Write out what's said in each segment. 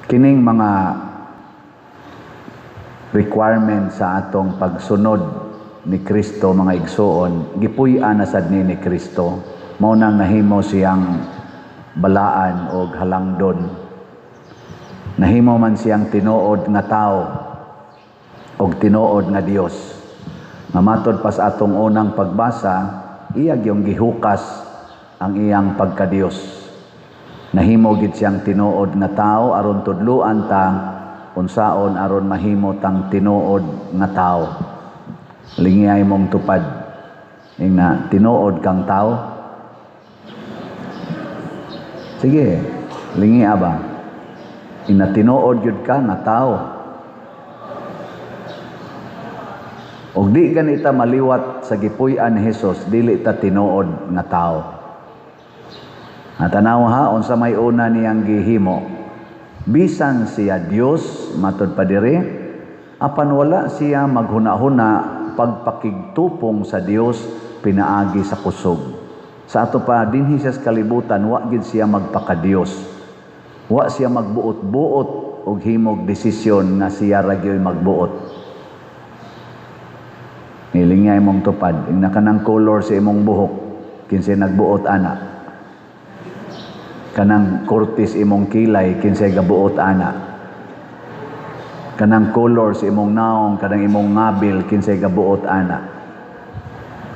Kining mga requirement sa atong pagsunod ni Kristo, mga igsoon, gipuy-an na sad ni Kristo. Mao nang nahimo siyang balaan o halangdon. Nahimo man siyang tinuod nga tao o tinuod nga Dios. Mamatod pa sa atong unang pagbasa, iya yung gihukas ang iyang pagka-Dios. Nahimo gid siyang tinuod nga tao aron tudluan ta unsaon aron mahimo tang tinuod nga tao. Lingiyay mong tupad na tinuod kang tao. Sige, lingiya ba? Tinuod yun ka nga tao. Og di ganita maliwat sa gipuy-an ni Jesus, dili ta tinuod nga tao. Tanaw ha, unsa may una niyang gihimo. Bisan siya Dios, matud pa diri, apan wala siya maghuna-huna pagpakigtupong sa Dios pinaagi sa kusog. Sa ato pa dinhi sa kalibutan, wa gid siya magpaka-Dios. Wa siya magbuot-buot og himog desisyon nga siya ra gyoy magbuot. Nilingay mong tupad, ing nakanang color sa imong buhok, kinsay nagbuot ana. Kanang kurtis imong kilay, kinsay gabuot ana. Kanang color sa imong naong, kanang imong ngabil, kinsay gabuot ana.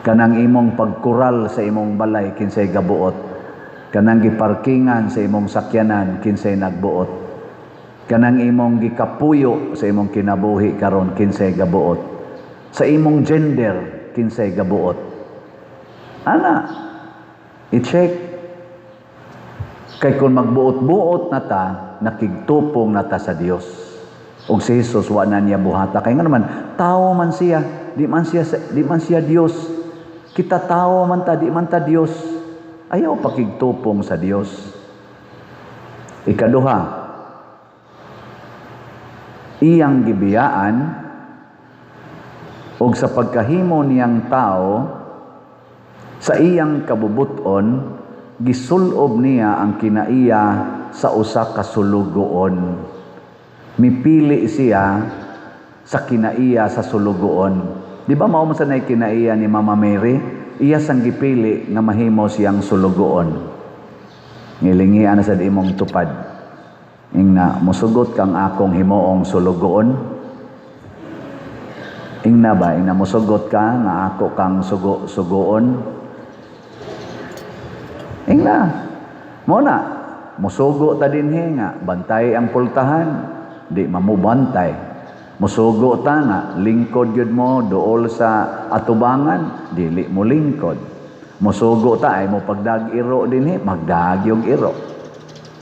Kanang imong pagkural sa imong balay, kinsay gabuot. Kanang giparkingan sa imong sakyanan, kinsay nagbuot. Kanang imong gikapuyo sa imong kinabuhi karon, kinsay gabuot. Sa imong gender, kinsay gabuot. Ana, i-check. Kay kung magbuot-buot na ta, nakigtupong na ta sa Dios. Og si Jesus wa na niya buhata. Kaya nga naman, tao man siya, di man siya Dios. Kita tao man ta, di man ta Dios. Ayaw pakigtupong sa Dios. Ikaduha, iyang gibiyaan og sa pagkahimo niyang tao, sa iyang kabubuton, gisulob niya ang kinaiya sa usa ka sulugoon. Mipili siya sa kinaiya sa sulugoon. Di ba mao man sa nay kinaiya ni Mama Mary? Iya sang gipili nga mahimo siyang sulugoon. Ngilingian na sa imong tupad. Ingna musugot kang akong himuong sulugoon. Ingna ba? Ingna musugot ka nga ako kang sugoon. Ingna. Muna, musugo ta dinhi nga bantay ang pultahan, di mamubantay. Musugo ta nga lingkod gyud mo duol sa atubangan, dili mo lingkod. Musugo ta ay mo pagdag-iro dinhi, magdagyog iro.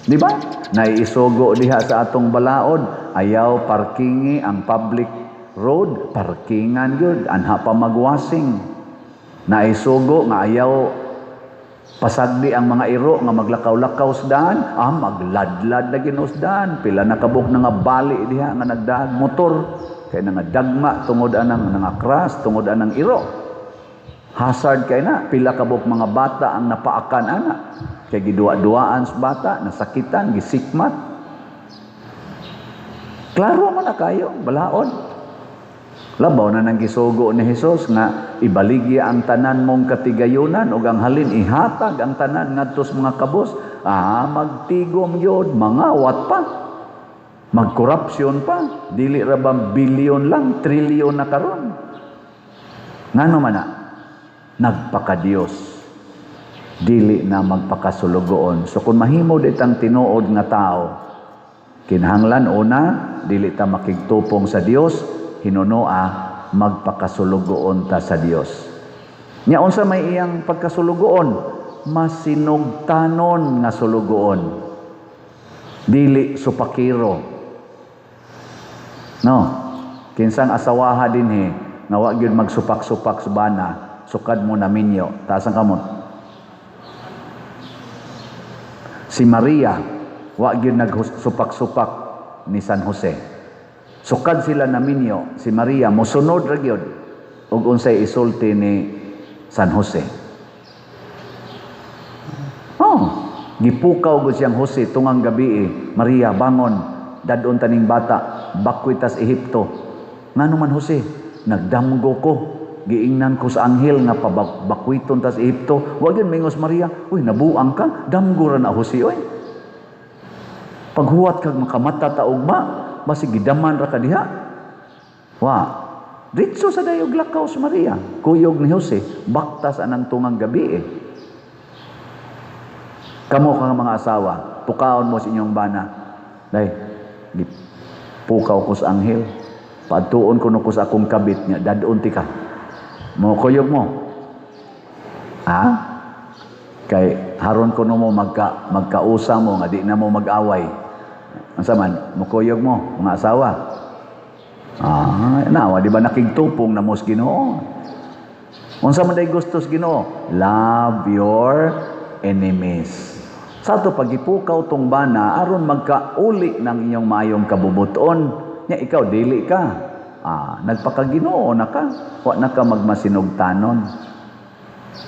Di ba? Naiisugo diha sa atong balaod, ayaw parkingi ang public road, parkingan gyud, anha pa magwasing. Naisugo nga ayaw pasagdi ang mga iro nga maglakaw-lakaw sa daan, magladlad na ginusdaan, pila nakabuk na nga bali diha nga nagdaag motor, kay nga dagma tungod anang nga crash, tungod anang iro. Hazard kay na, pila kabuk mga bata ang napaakan ana, kay gidua-duaan sa bata, nasakitan, gisikmat. Klaro man na kayo, balaod. Labaw na nang gisugo ni Jesus nga ibaligya ang tanan mong katigayunan ug ang halin ihatag ang tanan ngadto sa mga kabus. Magtigom yod, mangawat pa. Magkorupsyon pa. Dili ra ba bilyon lang, trilyon na karon. Ngano man na? Nagpaka-Dios. Dili na magpakasulugoon. So kung mahimo ditang tinuod nga tao, kinahanglan una, dili ta makigtupong sa Dios, hinunoa magpakasulugoon ta sa Dios. Nya unsa may iyang pagkasulugoon? Masinugtanon nga sulugoon. Dili supakiro. No. Kinsang asawaha dinhi nga wa gyud magsupak-supak sa bana, sukad mo na minyo, taas ang kamot. Si Maria wa gyud nagsupak-supak ni San Jose. Sukad sila na minyo, si Maria mosunod ra gyud ug unsay isulti ni San Jose. Gipukaw gud siyang Jose tungang gabi, Maria bangon, dadon taning bata bakwitas Ehipto. Ngano man Jose, nagdamgo ko, giingnan ko sa anghel nga pabakwiton tas Ehipto. Wa gyud mingos Maria, uy nabuang ka, damgo ra na Jose oy. Paghuwat kag makamata ta ugma, basig gidaman ra ka diha. Wa, ditso sa dayog lakaw sa Maria, kuyog ni Jose, baktas anang tungang gabi eh. Kamo kang mga asawa, pukaon mo sa inyong bana. Day, pukaw ko sa anghel. Pagtuon ko ko sa akong kabit niya, dadun ti ka. Mo kuyog mo. Ha? Kay haron ko mo magkausa mo nga di na mo mag-away. Unsa man, mo kuyog mo mga asawa. Nawa di ba nakigtupong na mos Ginoo? Unsa man day gustos Ginoo? Love your enemies. Sa ito, pagipukaw tong bana, aron magkauli ng inyong maayong kabubuton, nya ikaw, dili ka. Nagpakaginoo na ka. Wa na ka magmasinugtanon.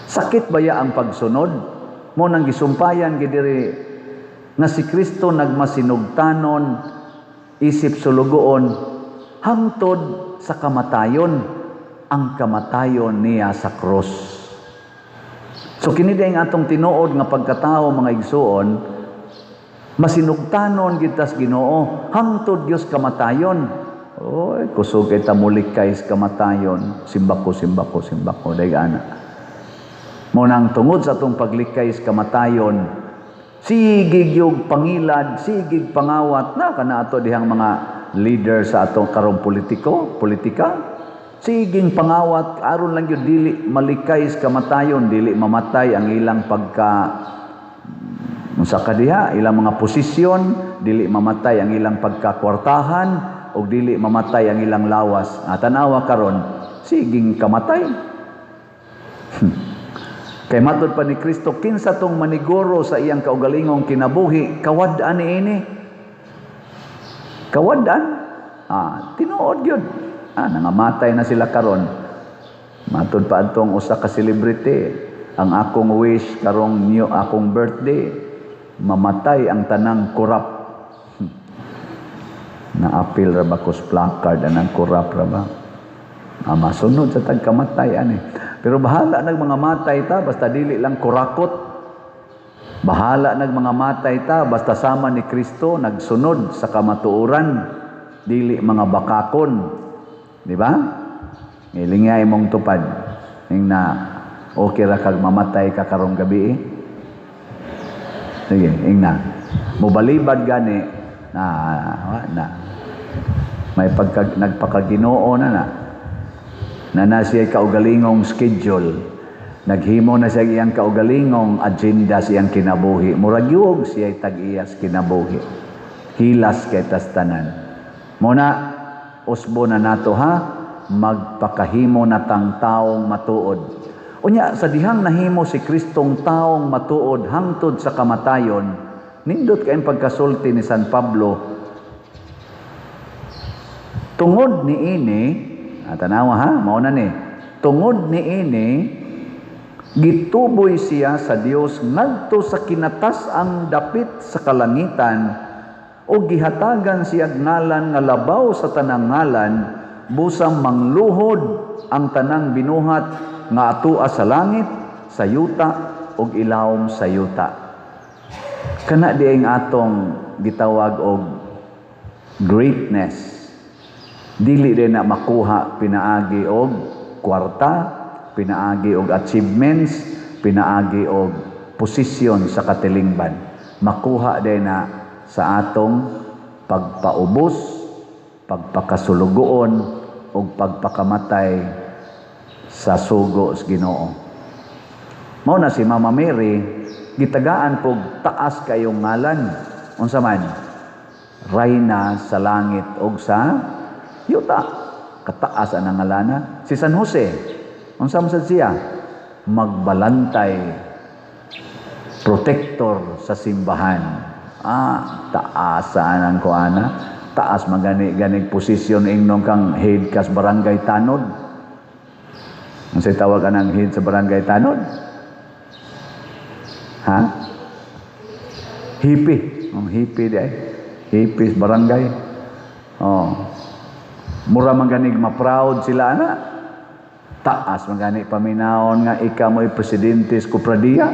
Sakit baya ang pagsunod? Mo nang gisumpayan, gidiri, nga si Kristo nagmasinugtanon, isip sulugoon, hangtod sa kamatayon, ang kamatayon niya sa krus. So kini day nga atong tinuod nga pagkatao mga igsuon, masinugtanon gitas Ginoo hangtod Dios kamatayon. Oy, kusog kay tamulikay sa kamatayon, simbako day ana. Mo nang tungod sa atong paglikay sa kamatayon, sigig yung pangilad, sigig pangawat na kana ato dihang mga leader sa atong karong politika. Siging pangawat, aron lang yun, dili malikay sa kamatayon, dili mamatay ang ilang sa kadiha, ilang mga posisyon, dili mamatay ang ilang pagkakwartahan, o dili mamatay ang ilang lawas. Tanawa karon, siging kamatay. Kay matod pa ni Kristo, kinsa tong maniguro sa iyang kaugalingong kinabuhi, kawad-an niini. Kawad-an? Tinuod yun. Nangamatay na sila karon. Matod pa adtong usa ka celebrity, ang akong wish karong akong birthday, mamatay ang tanang kurap. Na-appeal ra ba ko sa placard anang kurap ra ba? Masunod sa tagkamatay ani. Pero bahala nag mga matay ta basta dili lang kurakot. Bahala nag mga matay ta basta sama ni Kristo nagsunod sa kamatuoran, dili mga bakakon. Di ba? Ngilingay mong tupad. Yung na okay ra kag mamatay ka karong gabi eh. Sige, yung na. Mubalibad gani na. May nagpakaginoo na. Na siya kaugalingong schedule. Naghimo na siya iyang kaugalingong agenda siyang kinabuhi. Murag yuog siya tag-iyas kinabuhi. Hilas kay tastanan. Muna, usbo na nato ha, magpakahimo na tang taong matuod. Unya, sa dihang nahimo si Kristong taong matuod hangtod sa kamatayon, nindot kayong pagkasulti ni San Pablo, tungod ni ini, tanawa ha, mauna ni, tungod ni ini, gituboy siya sa Dios ngadto sa kinatas ang dapit sa kalangitan, o gihatagan siya ngalan nga labaw sa tanang ngalan, busang mangluhod ang tanang binuhat nga atua sa langit, sa yuta, og ilawom sa yuta. Kana diing atong gitawag og greatness. Dili din na makuha pinaagi og kwarta, pinaagi og achievements, pinaagi og posisyon sa katilingban. Makuha din na sa atong pagpaubos, pagpakasulugoon, o pagpakamatay sa sugo sa Ginoo. Mao na si Mama Mary, gitagaan pog taas kayong ngalan. Unsa man? Rayna sa langit o sa yuta. Kataas ang ngalana. Si San Jose, unsa man sad siya? Magbalantay, protector sa simbahan. Taasan ang kuana. Taas magani posisyon ingnon kang head kas barangay tanod. Ang tawag anang head sa barangay tanod? Ha? Hippie. Ang hippie day. Hipis, barangay. Mura man ganig ma-proud sila ana. Taas man gani paminaon nga ikaw mo'y presidente sa Kupradiya.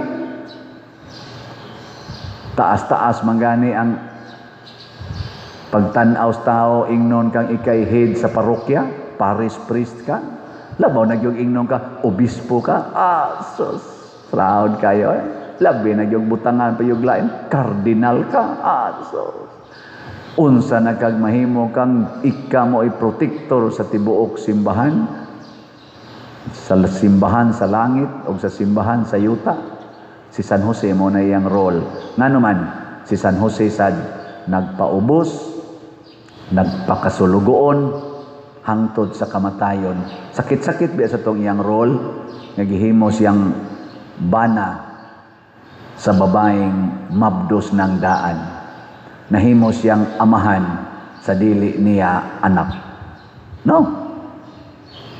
Taas-taas man gani ang pagtanaw sa tao, ingnon kang ikay head sa parokya, parish priest ka. Labaw na yung ingnon ka, obispo ka. Sus, proud kayo eh. Labi na yung butangan pa yung lain, cardinal ka. Sus. Unsa na kag mahimo kang ika mo ay protector sa tibuok simbahan, sa simbahan sa langit o sa simbahan sa yuta. Si San Jose mo na iyang role. Nga naman, si San Jose sad nagpaubos, nagpakasulugoon hangtod sa kamatayon. Sakit-sakit biya sa tong iyang role, nagihimo siyang bana sa babaeng mabdos ng daan. Nahimo siyang amahan sa dili niya anak. No?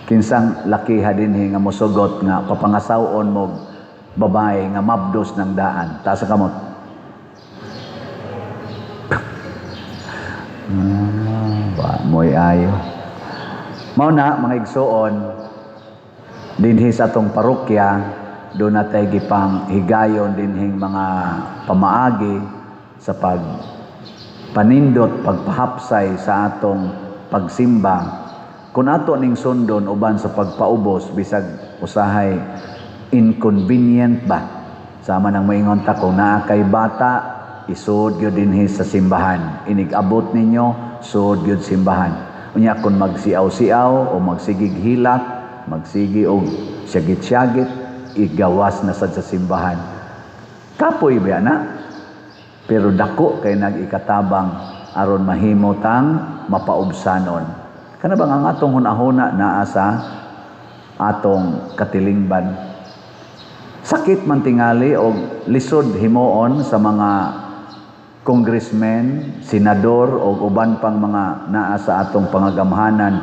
Kinsang lakiha dinhi nga mosugot nga papangasawon mo babae nga mabdos ng daan. Taas sa kamot. Mo'y ayo. Mao na mga igsuon dinhi sa atong parokya, doon natay gipang higayon dinhing mga pamaagi sa panindot, pagpahapsay sa atong pagsimba. Kung ato ning sundon uban sa pagpaubos, bisag usahay inconvenient ba? Sama nang moingon ta kung naa kay bata, isud gyud dinhi sa simbahan. Inig-abot ninyo, sud gyud simbahan. Unya kung magsiaw-siaw o magsigig hilak, magsigi og syagit-syagit, igawas na sad sa simbahan. Kapoy ba na? Pero dako kay nag-ikatabang aron mahimo tang mapaubsanon. Kana bang ang atong hunahuna naa sa atong katilingban? Sakit man tingali og lisod himoon sa mga congressmen, senador o uban pang mga naa sa atong pangagamhanan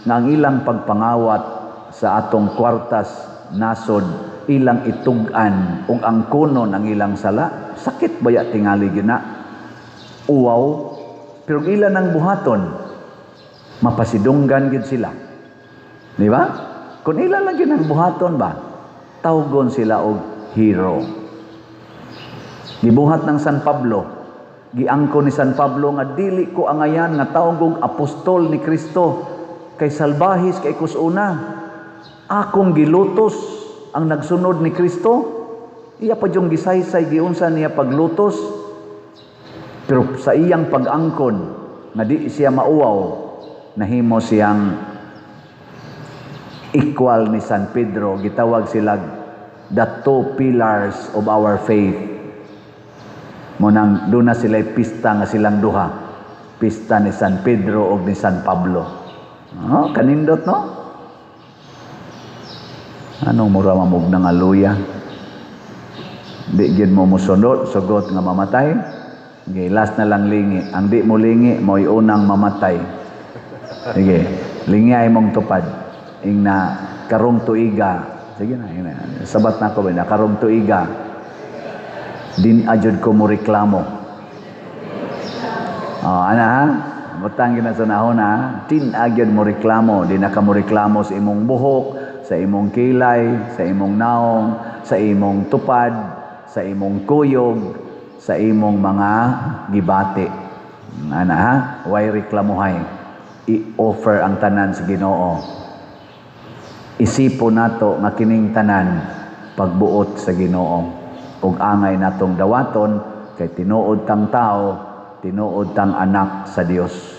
nga ang ilang pagpangawat sa atong kwartas nasod ilang itug-an ug ang kunon ang ilang sala. Sakit baya tingali gyud na? Uwaw, pero ilan ang buhaton, mapasidunggan gyud sila. Di ba? Kung ilan lang gyud ang buhaton ba, tawgon sila og hero. Gibuhat ng San Pablo, giangko ni San Pablo nga dili ko angayan nga tawag og apostol ni Kristo kay salbahis kay kusuna. Akong gilutos ang nagsunod ni Kristo. Iya pa yung gisaysay giunsa niya paglutos. Pero sa iyang pag-angkon na di siya mauwaw, nahimo siyang equal ni San Pedro. Gitawag sila the two pillars of our faith. Munang doon na sila pista nga silang duha. Pista ni San Pedro o ni San Pablo. Kanindot no? Anong mura mamug ng aluya? Di gyud mo musunod, sugot nga mamatay. Okay, last na lang lingi. Ang di mo lingi, mo'y unang mamatay. Sige, lingi ay mong tupad. Ing na karong tuiga. Sige na, sabat na ko ba na karong tuiga. Din ajud ko mo reklamo. Ana ha? Butang gina sa nahon ha? Din ajud mo reklamo. Di na ka mo reklamo sa imong buhok, sa imong kilay, sa imong naong, sa imong tupad, sa imong kuyog, sa imong mga gibati. Ana ha? Way reklamuhay. I-offer ang tanan sa Ginoo. Isipon nato nga kining tanan pagbuot sa Ginoo. Ug angay natong dawaton kay tinuod tang tao, tinuod tang anak sa Dios.